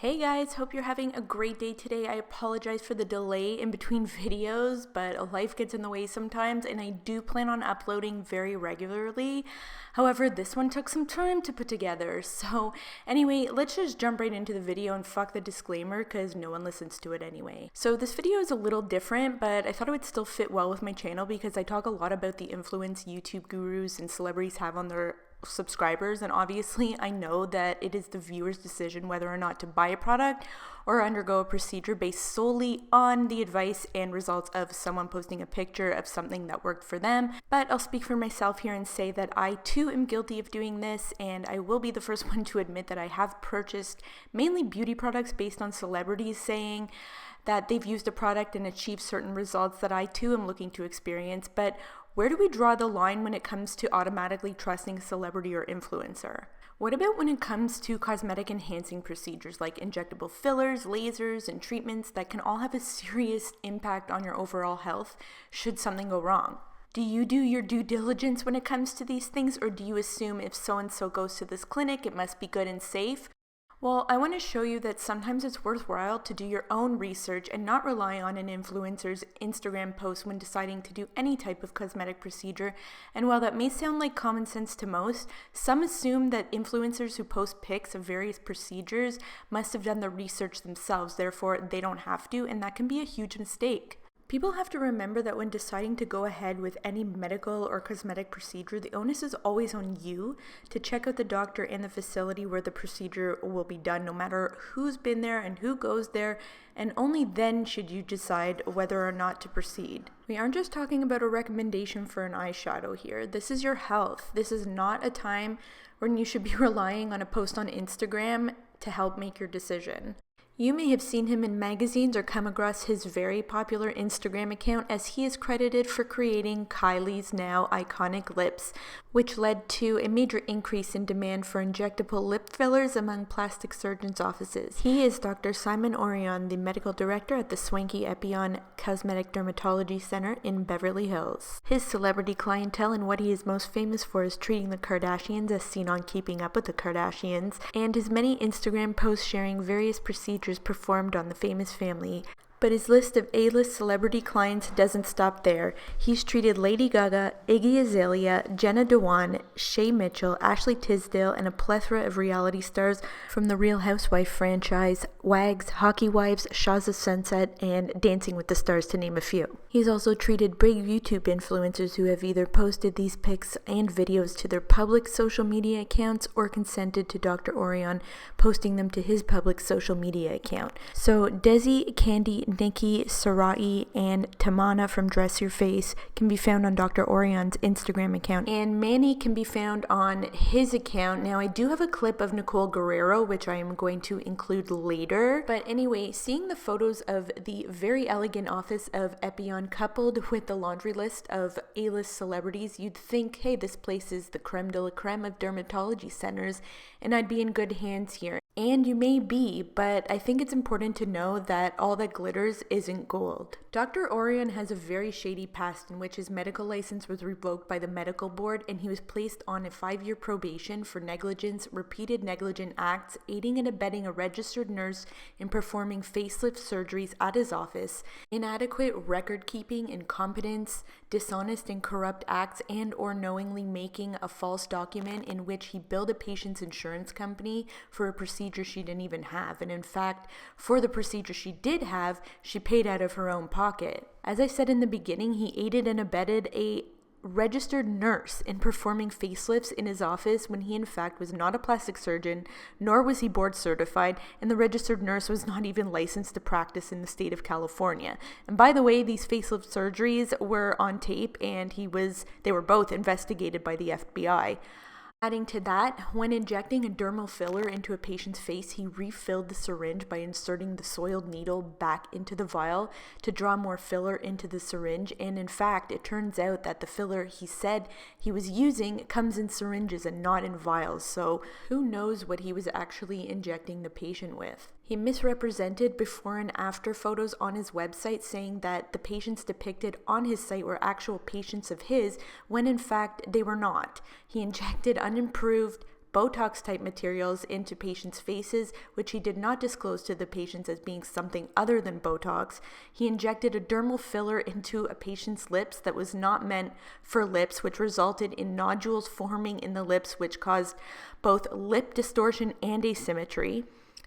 Hey guys, hope you're having a great day today. I apologize for the delay in between videos, but life gets in the way sometimes, and I do plan on uploading very regularly. However, this one took some time to put together. So anyway, let's just jump right into the video and fuck the disclaimer because no one listens to it anyway. So this video is a little different, but I thought it would still fit well with my channel because I talk a lot about the influence YouTube gurus and celebrities have on their subscribers, and obviously I know that it is the viewer's decision whether or not to buy a product or undergo a procedure based solely on the advice and results of someone posting a picture of something that worked for them. But I'll speak for myself here and say that I too am guilty of doing this, and I will be the first one to admit that I have purchased mainly beauty products based on celebrities saying that they've used a product and achieved certain results that I too am looking to experience. But where do we draw the line when it comes to automatically trusting a celebrity or influencer? What about when it comes to cosmetic enhancing procedures like injectable fillers, lasers, and treatments that can all have a serious impact on your overall health should something go wrong? Do you do your due diligence when it comes to these things, or do you assume if so-and-so goes to this clinic, it must be good and safe? Well, I want to show you that sometimes it's worthwhile to do your own research and not rely on an influencer's Instagram post when deciding to do any type of cosmetic procedure. And while that may sound like common sense to most, some assume that influencers who post pics of various procedures must have done the research themselves, therefore they don't have to, and that can be a huge mistake. People have to remember that when deciding to go ahead with any medical or cosmetic procedure, the onus is always on you to check out the doctor and the facility where the procedure will be done, no matter who's been there and who goes there, and only then should you decide whether or not to proceed. We aren't just talking about a recommendation for an eyeshadow here. This is your health. This is not a time when you should be relying on a post on Instagram to help make your decision. You may have seen him in magazines or come across his very popular Instagram account, as he is credited for creating Kylie's now iconic lips, which led to a major increase in demand for injectable lip fillers among plastic surgeons' offices. He is Dr. Simon Ourian, the medical director at the swanky Epion Cosmetic Dermatology Center in Beverly Hills. His celebrity clientele and what he is most famous for is treating the Kardashians, as seen on Keeping Up with the Kardashians, and his many Instagram posts sharing various procedures performed on the famous family. But his list of A-list celebrity clients doesn't stop there. He's treated Lady Gaga, Iggy Azalea, Jenna Dewan, Shay Mitchell, Ashley Tisdale, and a plethora of reality stars from the Real Housewife franchise, Wags, Hockey Wives, Shaws of Sunset, and Dancing with the Stars, to name a few. He's also treated big YouTube influencers who have either posted these pics and videos to their public social media accounts or consented to Dr. Ourian posting them to his public social media account. So Desi, Candy, Nikki, Sarai, and Tamana from Dress Your Face can be found on Dr. Ourian's Instagram account, and Manny can be found on his account. Now, I do have a clip of Nicole Guerrero, which I am going to include later. But anyway, seeing the photos of the very elegant office of Epion coupled with the laundry list of A-list celebrities, you'd think, hey, this place is the creme de la creme of dermatology centers, and I'd be in good hands here. And you may be, but I think it's important to know that all that glitters isn't gold. Dr. Ourian has a very shady past in which his medical license was revoked by the medical board, and he was placed on a 5-year probation for negligence, repeated negligent acts, aiding and abetting a registered nurse in performing facelift surgeries at his office, inadequate record keeping, incompetence, dishonest and corrupt acts, and or knowingly making a false document in which he billed a patient's insurance company for a procedure she didn't even have. And in fact, for the procedure she did have, she paid out of her own pocket. As I said in the beginning, he aided and abetted a registered nurse in performing facelifts in his office when he in fact was not a plastic surgeon, nor was he board certified, and the registered nurse was not even licensed to practice in the state of California. And by the way, these facelift surgeries were on tape, and they were both investigated by the FBI. Adding to that, when injecting a dermal filler into a patient's face, he refilled the syringe by inserting the soiled needle back into the vial to draw more filler into the syringe. And in fact, it turns out that the filler he said he was using comes in syringes and not in vials. So who knows what he was actually injecting the patient with. He misrepresented before and after photos on his website, saying that the patients depicted on his site were actual patients of his, when in fact they were not. He injected unimproved Botox type materials into patients' faces, which he did not disclose to the patients as being something other than Botox. He injected a dermal filler into a patient's lips that was not meant for lips, which resulted in nodules forming in the lips, which caused both lip distortion and asymmetry.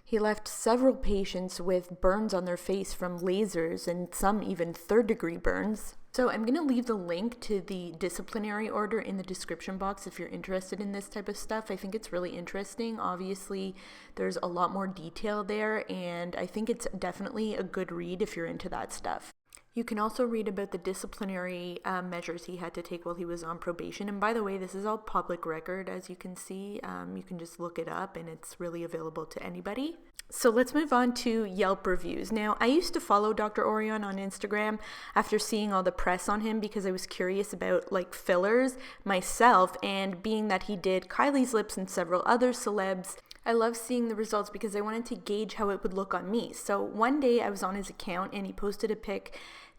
He left several patients with burns on their face from lasers and some even third-degree burns. So I'm going to leave the link to the disciplinary order in the description box if you're interested in this type of stuff. I think it's really interesting. Obviously, there's a lot more detail there, and I think it's definitely a good read if you're into that stuff. You can also read about the disciplinary measures he had to take while he was on probation. And by the way, this is all public record, as you can see. You can just look it up, and it's really available to anybody. So let's move on to Yelp reviews. Now, I used to follow Dr. Ourian on Instagram after seeing all the press on him because I was curious about fillers myself, and being that he did Kylie's lips and several other celebs, I love seeing the results because I wanted to gauge how it would look on me. So one day I was on his account and he posted a pic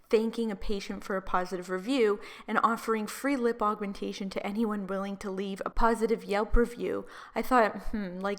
thanking a patient for a positive review and offering free lip augmentation to anyone willing to leave a positive Yelp review. I thought,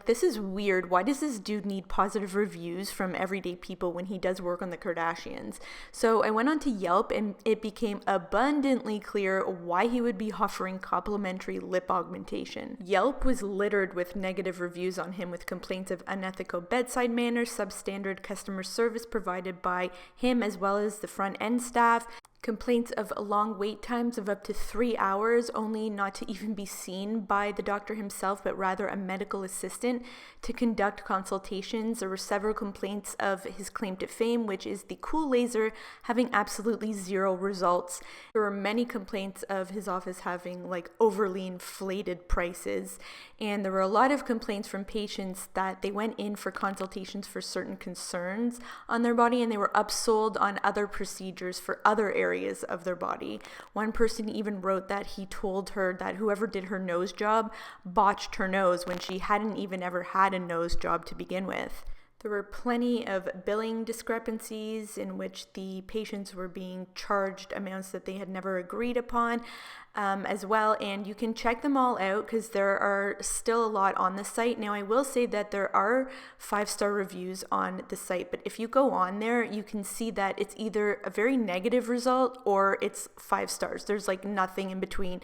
this is weird. Why does this dude need positive reviews from everyday people when he does work on the Kardashians? So I went on to Yelp and it became abundantly clear why he would be offering complimentary lip augmentation. Yelp was littered with negative reviews on him with complaints of unethical bedside manner, substandard customer service provided by him as well as the front end staff, complaints of long wait times of up to 3 hours, only not to even be seen by the doctor himself, but rather a medical assistant to conduct consultations. There were several complaints of his claim to fame, which is the cool laser, having absolutely zero results. There were many complaints of his office having overly inflated prices, and there were a lot of complaints from patients that they went in for consultations for certain concerns on their body and they were upsold on other procedures for other areas of their body. One person even wrote that he told her that whoever did her nose job botched her nose when she hadn't even ever had a nose job to begin with. There were plenty of billing discrepancies in which the patients were being charged amounts that they had never agreed upon as well, and you can check them all out because there are still a lot on the site. Now, I will say that there are 5-star reviews on the site, but if you go on there, you can see that it's either a very negative result or it's 5 stars. There's nothing in between.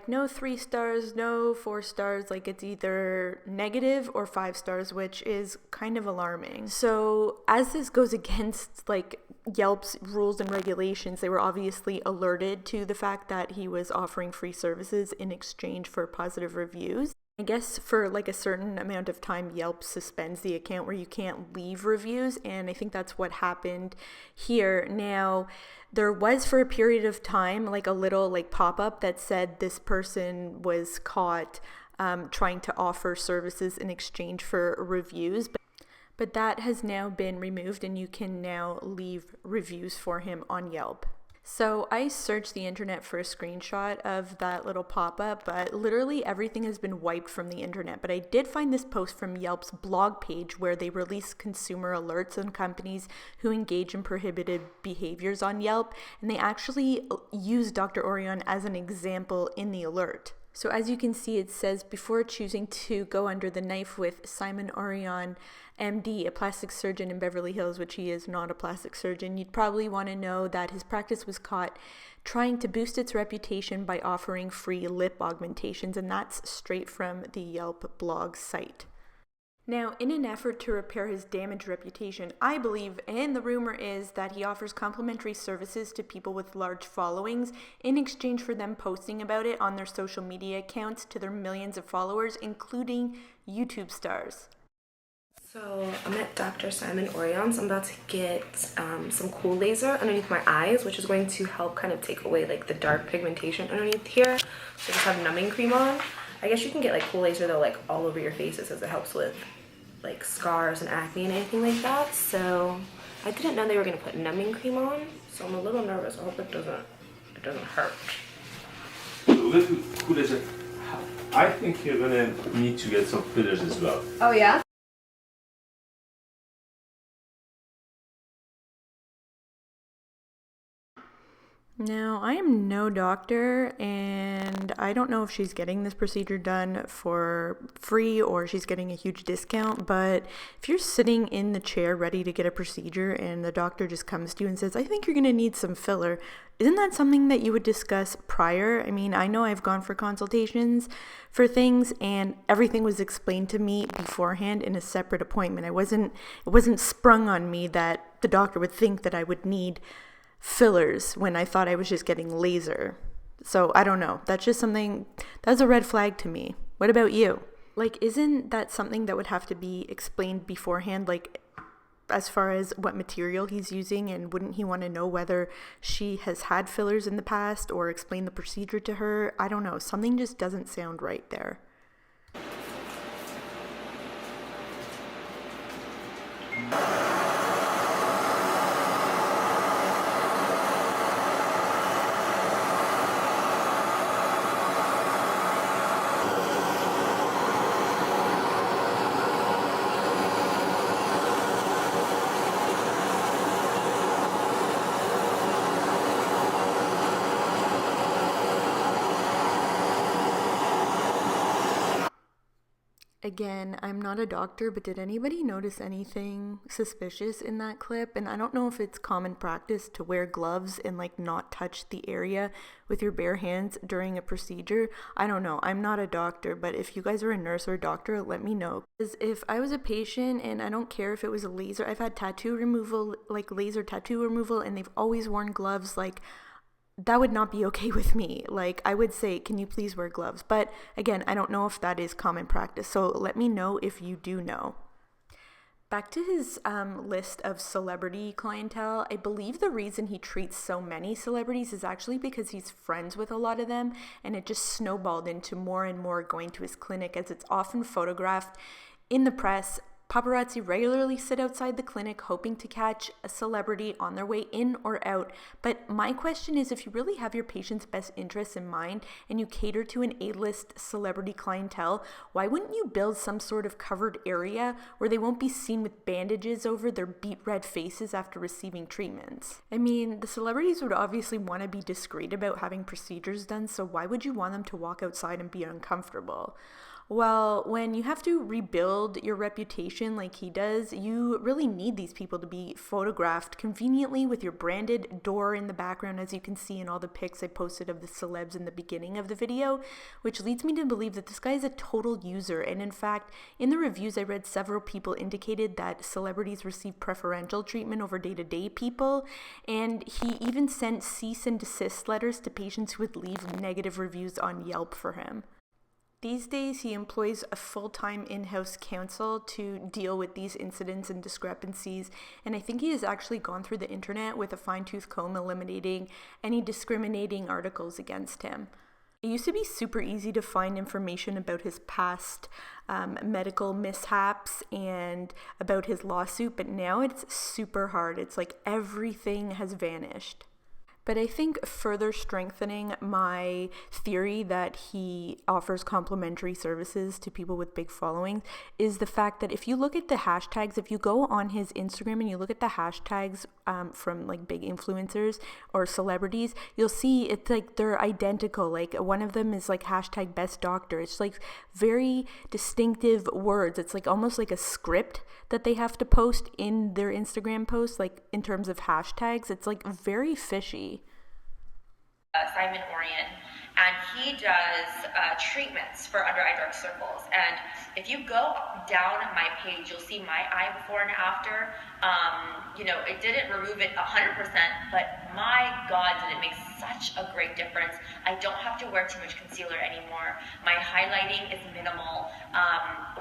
No 3 stars, no 4 stars, it's either negative or 5 stars, which is kind of alarming. So as this goes against Yelp's rules and regulations, they were obviously alerted to the fact that he was offering free services in exchange for positive reviews. I guess for a certain amount of time, Yelp suspends the account where you can't leave reviews, and I think that's what happened here. Now, there was for a period of time a little pop-up that said this person was caught trying to offer services in exchange for reviews, but that has now been removed and you can now leave reviews for him on Yelp. So I searched the internet for a screenshot of that little pop-up, but literally everything has been wiped from the internet. But I did find this post from Yelp's blog page where they release consumer alerts on companies who engage in prohibited behaviors on Yelp, and they actually use Dr. Ourian as an example in the alert. So as you can see, it says, before choosing to go under the knife with Simon Ourian, MD, a plastic surgeon in Beverly Hills, which he is not a plastic surgeon, you'd probably want to know that his practice was caught trying to boost its reputation by offering free lip augmentations, and that's straight from the Yelp blog site. Now, in an effort to repair his damaged reputation, I believe, and the rumor is, that he offers complimentary services to people with large followings in exchange for them posting about it on their social media accounts to their millions of followers, including YouTube stars. So I'm at Dr. Simon Ourian's. I'm about to get some cool laser underneath my eyes, which is going to help kind of take away the dark pigmentation underneath here. So I just have numbing cream on. I guess you can get cool laser though all over your faces, as it helps with scars and acne and anything like that. So I didn't know they were gonna put numbing cream on, so I'm a little nervous. I hope it doesn't hurt. Cool laser. I think you're gonna need to get some fillers as well. Oh yeah? Now, I am no doctor, and I don't know if she's getting this procedure done for free or she's getting a huge discount, but if you're sitting in the chair ready to get a procedure and the doctor just comes to you and says, I think you're going to need some filler, isn't that something that you would discuss prior? I mean, I know I've gone for consultations for things and everything was explained to me beforehand in a separate appointment. It wasn't sprung on me that the doctor would think that I would need fillers when I thought I was just getting laser. So I don't know. That's just something, that's a red flag to me. What about you? Like, isn't that something that would have to be explained beforehand? Like, as far as what material he's using, and wouldn't he want to know whether she has had fillers in the past or explain the procedure to her? I don't know. Something just doesn't sound right there. Again, I'm not a doctor, but did anybody notice anything suspicious in that clip? And I don't know if it's common practice to wear gloves and like not touch the area with your bare hands during a procedure. I don't know. I'm not a doctor, but if you guys are a nurse or a doctor, let me know. Because if I was a patient and I don't care if it was a laser, I've had tattoo removal, like laser tattoo removal, and they've always worn gloves, like that would not be okay with me. Like, I would say, can you please wear gloves? But again, I don't know if that is common practice. So let me know if you do know. Back to his list of celebrity clientele, I believe the reason he treats so many celebrities is actually because he's friends with a lot of them, and it just snowballed into more and more going to his clinic, as it's often photographed in the press. Paparazzi regularly sit outside the clinic hoping to catch a celebrity on their way in or out. But my question is, if you really have your patient's best interests in mind and you cater to an A-list celebrity clientele, why wouldn't you build some sort of covered area where they won't be seen with bandages over their beet red faces after receiving treatments? I mean, the celebrities would obviously want to be discreet about having procedures done, so why would you want them to walk outside and be uncomfortable? Well, when you have to rebuild your reputation like he does, you really need these people to be photographed conveniently with your branded door in the background, as you can see in all the pics I posted of the celebs in the beginning of the video, which leads me to believe that this guy is a total user. And in fact, in the reviews I read, several people indicated that celebrities receive preferential treatment over day-to-day people, and he even sent cease and desist letters to patients who would leave negative reviews on Yelp for him. These days, he employs a full-time in-house counsel to deal with these incidents and discrepancies, and I think he has actually gone through the internet with a fine-tooth comb, eliminating any discriminating articles against him. It used to be super easy to find information about his past medical mishaps and about his lawsuit, but now it's super hard. It's like everything has vanished. But I think further strengthening my theory that he offers complimentary services to people with big followings is the fact that if you look at the hashtags, if you go on his Instagram and you look at the hashtags from like big influencers or celebrities, you'll see it's like they're identical. Like one of them is like hashtag best doctor. It's like very distinctive words. It's like almost like a script that they have to post in their Instagram posts, like in terms of hashtags. It's like very fishy. Simon Ourian, and he does treatments for under eye dark circles. And if you go down my page, you'll see my eye before and after. It didn't remove it 100%, but my God, did it make such a great difference. I don't have to wear too much concealer anymore. My highlighting is minimal.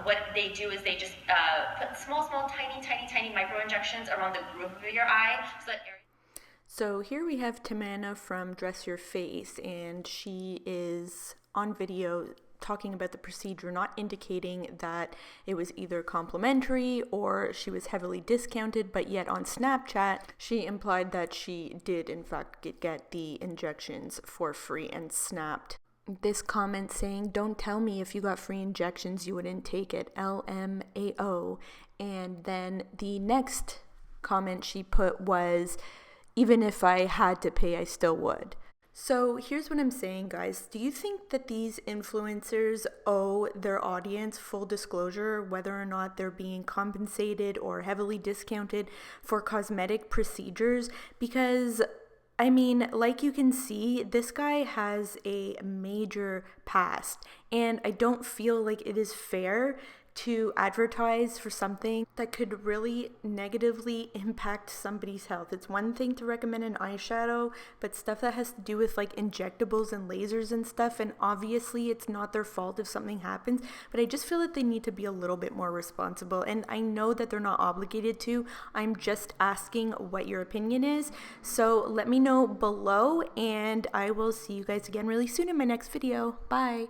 What they do is they just put small, tiny micro injections around the groove of your eye so that So here we have Tamana from Dress Your Face, and she is on video talking about the procedure, not indicating that it was either complimentary or she was heavily discounted, but yet on Snapchat, she implied that she did in fact get the injections for free and snapped this comment saying, "Don't tell me if you got free injections you wouldn't take it, LMAO." And then the next comment she put was, Even if I had to pay, I still would. So here's what I'm saying, guys. Do you think that these influencers owe their audience full disclosure whether or not they're being compensated or heavily discounted for cosmetic procedures? Because I mean, like you can see, this guy has a major past, and I don't feel like it is fair to advertise for something that could really negatively impact somebody's health. It's one thing to recommend an eyeshadow, but stuff that has to do with like injectables and lasers and stuff, and obviously it's not their fault if something happens, but I just feel that they need to be a little bit more responsible. And I know that they're not obligated to. I'm just asking what your opinion is. So let me know below, and I will see you guys again really soon in my next video. Bye.